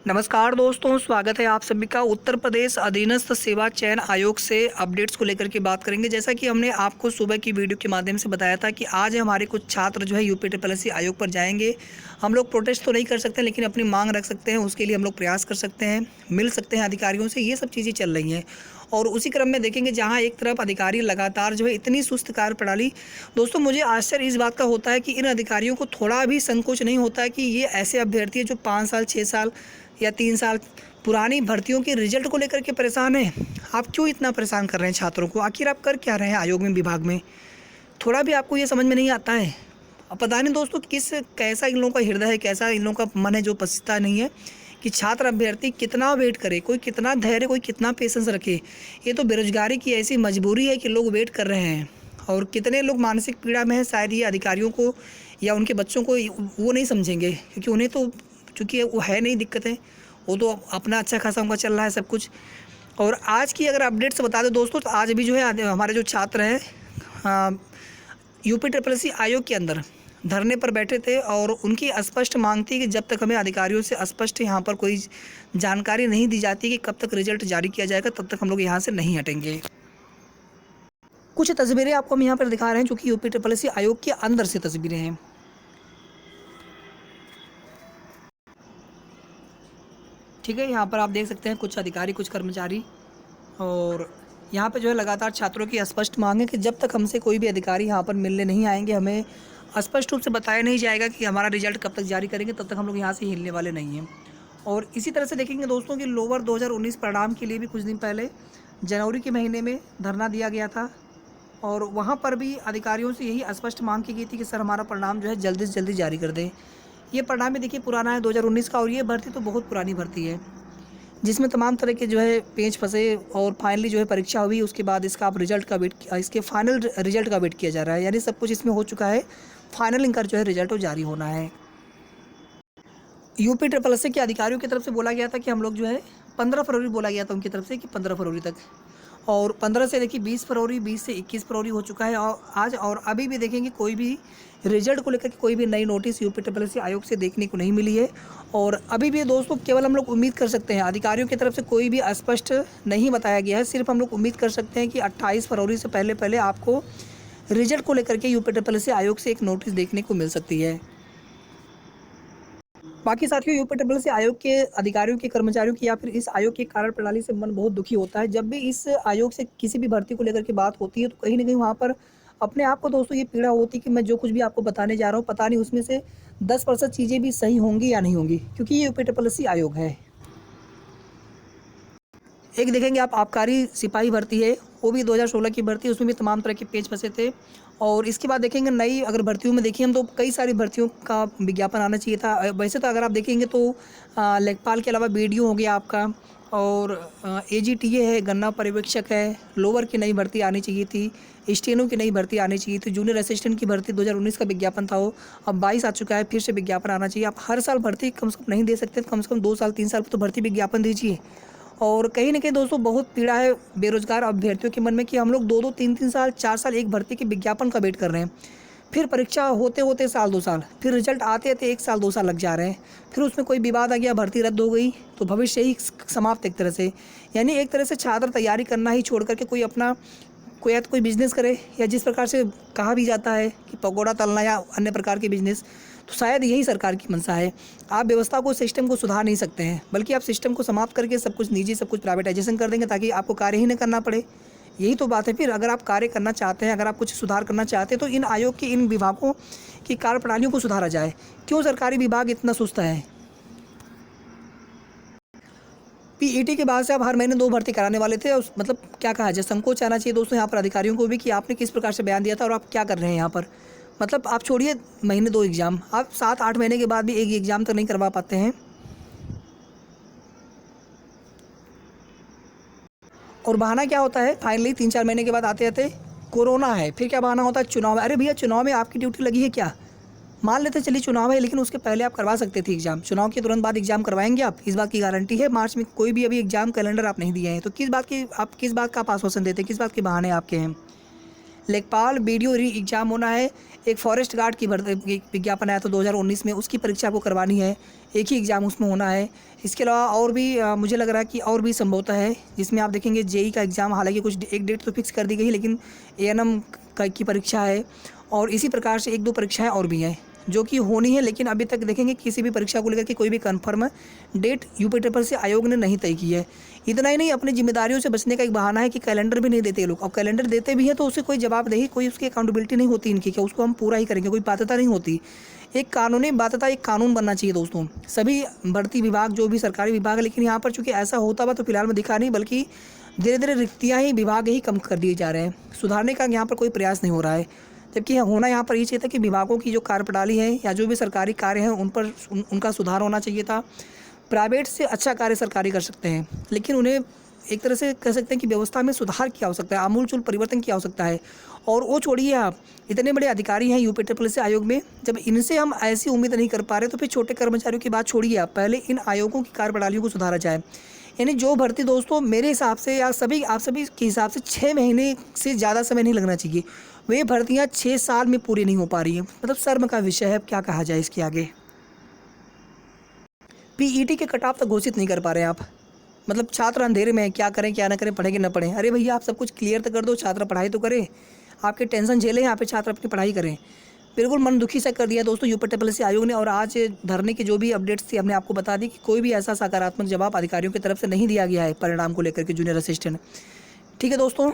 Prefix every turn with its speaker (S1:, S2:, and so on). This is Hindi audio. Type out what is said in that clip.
S1: नमस्कार दोस्तों, स्वागत है आप सभी का। उत्तर प्रदेश अधीनस्थ सेवा चयन आयोग से अपडेट्स को लेकर के बात करेंगे। जैसा कि हमने आपको सुबह की वीडियो के माध्यम से बताया था कि आज हमारे कुछ छात्र जो है यूपीट्रिपलएससी आयोग पर जाएंगे। हम लोग प्रोटेस्ट तो नहीं कर सकते, लेकिन अपनी मांग रख सकते हैं, उसके लिए हम लोग प्रयास कर सकते हैं, मिल सकते हैं अधिकारियों से। ये सब चीज़ें चल रही हैं और उसी क्रम में देखेंगे जहाँ एक तरफ अधिकारी लगातार जो है इतनी सुस्त कार्यप्रणाली। दोस्तों, मुझे आश्चर्य इस बात का होता है कि इन अधिकारियों को थोड़ा भी संकोच नहीं होता है कि ये ऐसे अभ्यर्थी है जो 5 साल 6 साल या 3 साल पुरानी भर्तियों के रिजल्ट को लेकर के परेशान हैं। आप क्यों इतना परेशान कर रहे हैं छात्रों को? आखिर आप कर क्या रहे हैं आयोग में, विभाग में? थोड़ा भी आपको ये समझ में नहीं आता है? अब पता नहीं दोस्तों कैसा इन लोगों का हृदय है, कैसा इन लोगों का मन है जो पछता नहीं है कि छात्र अभ्यर्थी कितना वेट करे, कोई कितना धैर्य, कोई कितना पेशेंस रखे। ये तो बेरोजगारी की ऐसी मजबूरी है कि लोग वेट कर रहे हैं और कितने लोग मानसिक पीड़ा में हैं। शायद ये अधिकारियों को या उनके बच्चों को वो नहीं समझेंगे, क्योंकि उन्हें तो चूँकि वो है नहीं दिक्कतें, वो तो अपना अच्छा खासा उनका चल रहा है सब कुछ। और आज की अगर अपडेट्स बता दें दोस्तों, तो आज भी जो है हमारे जो छात्र हैं यूपीट्रिपलएससी आयोग के अंदर धरने पर बैठे थे और उनकी स्पष्ट मांग थी कि जब तक हमें अधिकारियों से स्पष्ट यहाँ पर कोई जानकारी नहीं दी जाती कि कब तक रिजल्ट जारी किया जाएगा, तब तक हम लोग यहाँ से नहीं हटेंगे। कुछ तस्वीरें आपको हम यहाँ पर दिखा रहे हैं, जो कि यूपीट्रिपलएससी आयोग के अंदर से तस्वीरें हैं। ठीक है, यहाँ पर आप देख सकते हैं कुछ अधिकारी, कुछ कर्मचारी, और यहाँ पे जो है लगातार छात्रों की स्पष्ट मांग है कि जब तक हमसे कोई भी अधिकारी यहाँ पर मिलने नहीं आएंगे, हमें स्पष्ट रूप से बताया नहीं जाएगा कि हमारा रिजल्ट कब तक जारी करेंगे, तब तक हम लोग यहाँ से हिलने वाले नहीं हैं। और इसी तरह से देखेंगे दोस्तों कि लोअर 2019 परिणाम के लिए भी कुछ दिन पहले जनवरी के महीने में धरना दिया गया था और वहाँ पर भी अधिकारियों से यही स्पष्ट मांग की गई थी कि सर हमारा परिणाम जो है जल्दी से जल्दी जारी कर दें। ये परिणाम भी देखिए पुराना है, 2019 का, और ये भर्ती तो बहुत पुरानी भर्ती है जिसमें तमाम तरह के जो है पेच फंसे और फाइनली जो है परीक्षा हुई। उसके बाद इसका आप रिजल्ट का वेट, इसके फाइनल रिजल्ट का वेट किया जा रहा है। यानी सब कुछ इसमें हो चुका है, फाइनल इनका जो है रिजल्ट वो जारी होना है। यूपीट्रिपलएससी के अधिकारियों की तरफ से बोला गया था कि हम लोग जो है 15 फरवरी बोला गया था उनकी तरफ से कि 15 फरवरी तक, और 15 से देखिए 20 फरवरी, 20 से 21 फरवरी हो चुका है और आज, और अभी भी देखेंगे कोई भी रिजल्ट को लेकर के कोई भी नई नोटिस यूपीट्रिपलएससी आयोग से देखने को नहीं मिली है। और अभी भी दोस्तों केवल हम लोग उम्मीद कर सकते हैं, अधिकारियों की तरफ से कोई भी स्पष्ट नहीं बताया गया है। सिर्फ हम लोग उम्मीद कर सकते हैं कि 28 फरवरी से पहले पहले आपको रिजल्ट को लेकर के यूपीट्रिपलएससी आयोग से एक नोटिस देखने को मिल सकती है। बाकी साथियों, यूपीट्रिपलएससी आयोग के अधिकारियों के, कर्मचारियों की या फिर इस आयोग की कार्यप्रणाली से मन बहुत दुखी होता है। जब भी इस आयोग से किसी भी भर्ती को लेकर के बात होती है तो कहीं ना कहीं वहाँ पर अपने आप को दोस्तों ये पीड़ा होती है कि मैं जो कुछ भी आपको बताने जा रहा हूँ, पता नहीं उसमें से 10% चीज़ें भी सही होंगी या नहीं होंगी, क्योंकि ये यूपीट्रिपलएससी आयोग है। एक देखेंगे आप आबकारी सिपाही भर्ती है, वो भी 2016 की भर्ती है, उसमें भी तमाम तरह के पेच फंसे थे। और इसके बाद देखेंगे नई अगर भर्तियों में देखिए हम, तो कई सारी भर्तियों का विज्ञापन आना चाहिए था। वैसे तो अगर आप देखेंगे तो लेखपाल के अलावा बीडीओ हो गया आपका, और एजीटीए है, गन्ना पर्यवेक्षक है, लोअर की नई भर्ती आनी चाहिए थी, स्टेनो की नई भर्ती आनी चाहिए थी, जूनियर असिस्टेंट की भर्ती 2019 का विज्ञापन था, वो अब 22 आ चुका है, फिर से विज्ञापन आना चाहिए। आप हर साल भर्ती कम से कम नहीं दे सकते, कम से कम 2 साल 3 साल तो भर्ती विज्ञापन दीजिए। और कहीं ना कहीं दोस्तों बहुत पीड़ा है बेरोजगार अभ्यर्थियों के मन में कि हम लोग 2-2 3-3 साल 4 साल एक भर्ती के विज्ञापन का वेट कर रहे हैं, फिर परीक्षा होते होते साल 2 साल, फिर रिजल्ट आते आते 1 साल 2 साल लग जा रहे हैं, फिर उसमें कोई विवाद आ गया, भर्ती रद्द हो गई, तो भविष्य ही समाप्त एक तरह से। यानी एक तरह से छात्र तैयारी करना ही छोड़ करके कोई अपना कोई बिजनेस करे, या जिस प्रकार से कहा भी जाता है कि पकौड़ा तलना या अन्य प्रकार के बिजनेस, तो शायद यही सरकार की मंशा है। आप व्यवस्था को, सिस्टम को सुधार नहीं सकते हैं, बल्कि आप सिस्टम को समाप्त करके सब कुछ निजी, सब कुछ प्राइवेटाइजेशन कर देंगे ताकि आपको कार्य ही न करना पड़े। यही तो बात है। फिर अगर आप कार्य करना चाहते हैं, अगर आप कुछ सुधार करना चाहते हैं, तो इन आयोग के, इन विभागों की कार्यप्रणालियों को सुधारा जाए। क्यों सरकारी विभाग इतना सुस्त है? पीईटी के बाद से आप हर महीने 2 भर्ती कराने वाले थे, मतलब क्या कहा जाए, संकोच आना चाहिए दोस्तों यहाँ पर अधिकारियों को भी कि आपने किस प्रकार से बयान दिया था और आप क्या कर रहे हैं यहाँ पर। मतलब आप छोड़िए महीने 2 एग्ज़ाम, आप 7-8 महीने के बाद भी एक एग्ज़ाम तक नहीं करवा पाते हैं। और बहाना क्या होता है, फाइनली 3-4 महीने के बाद आते आते कोरोना है, फिर क्या बहाना होता है, चुनाव है। अरे भैया, चुनाव में आपकी ड्यूटी लगी है क्या? मान लेते चलिए चुनाव है, लेकिन उसके पहले आप करवा सकते थे एग्जाम। चुनाव के तुरंत बाद एग्जाम करवाएंगे आप, इस बात की गारंटी है? मार्च में कोई भी अभी एग्जाम कैलेंडर आप नहीं दिए हैं, तो किस बात का आप आश्वासन देते हैं, किस बात के बहाने आपके हैं? लेखपाल बीडीओ री एग्ज़ाम होना है। एक फॉरेस्ट गार्ड की भर्ती विज्ञापन आया था 2019 में, उसकी परीक्षा आपको करवानी है, एक ही एग्ज़ाम उसमें होना है। इसके अलावा और भी मुझे लग रहा है कि और भी संभवतः है, जिसमें आप देखेंगे जेई का एग्ज़ाम, हालांकि कुछ एक डेट तो फिक्स कर दी गई है, लेकिन एएनएम की परीक्षा है और इसी प्रकार से 1-2 परीक्षाएं और भी हैं जो कि होनी है। लेकिन अभी तक देखेंगे किसी भी परीक्षा को लेकर के कोई भी confirm date UP triple C आयोग ने नहीं तय की है। इतना ही नहीं, अपनी जिम्मेदारियों से बचने का एक बहाना है कि कैलेंडर भी नहीं देते लोग, और कैलेंडर देते भी हैं तो उससे कोई जवाबदेही, कोई उसकी अकाउंटेबिलिटी नहीं होती इनकी, क्या उसको हम पूरा ही करेंगे, कोई बाध्यता नहीं होती। एक कानूनी बाध्यता, एक कानून बनना चाहिए दोस्तों, सभी भर्ती विभाग जो भी सरकारी विभाग है। लेकिन यहाँ पर चूँकि ऐसा होता हुआ तो फिलहाल में दिखा नहीं, बल्कि धीरे धीरे रिक्तियाँ ही विभाग ही कम कर दिए जा रहे हैं, सुधारने का यहाँ पर कोई प्रयास नहीं हो रहा है। जबकि होना यहाँ पर ये चाहिए था कि विभागों की जो कार्यप्रणाली है या जो भी सरकारी कार्य हैं उन पर उनका सुधार होना चाहिए था। प्राइवेट से अच्छा कार्य सरकारी कर सकते हैं, लेकिन उन्हें एक तरह से कह सकते हैं कि व्यवस्था में सुधार की आवश्यकता है, आमूलचूल परिवर्तन की आवश्यकता है। और वो छोड़िए, आप इतने बड़े अधिकारी हैं यूपी ट्रिपल सी आयोग में, जब इनसे हम ऐसी उम्मीद नहीं कर पा रहे तो फिर छोटे कर्मचारियों की बात छोड़िए, आप पहले इन आयोगों की कार्यप्रणालियों को सुधारा जाए। यानी जो भर्ती दोस्तों मेरे हिसाब से या आप सभी के हिसाब से 6 महीने से ज़्यादा समय नहीं लगना चाहिए, वे भर्तियाँ 6 साल में पूरी नहीं हो पा रही हैं। मतलब शर्म का विषय है, अब क्या कहा जाए इसके आगे। पीईटी के कट ऑफ तक घोषित नहीं कर पा रहे हैं आप, मतलब छात्र अंधेरे में क्या करें क्या ना करें, पढ़ें कि न पढ़ें। अरे भैया, आप सब कुछ क्लियर तो कर दो, छात्र पढ़ाई तो करें, आपके टेंशन झेलें, यहाँ पे छात्र अपनी पढ़ाई करें। बिल्कुल मन दुखी सा कर दिया दोस्तों यूपी ट्रिपल सी आयोग ने। और आज धरने की जो भी अपडेट्स थी हमने आपको बता दी कि कोई भी ऐसा सकारात्मक जवाब अधिकारियों की तरफ से नहीं दिया गया है परिणाम को लेकर के, जूनियर असिस्टेंट। ठीक है दोस्तों।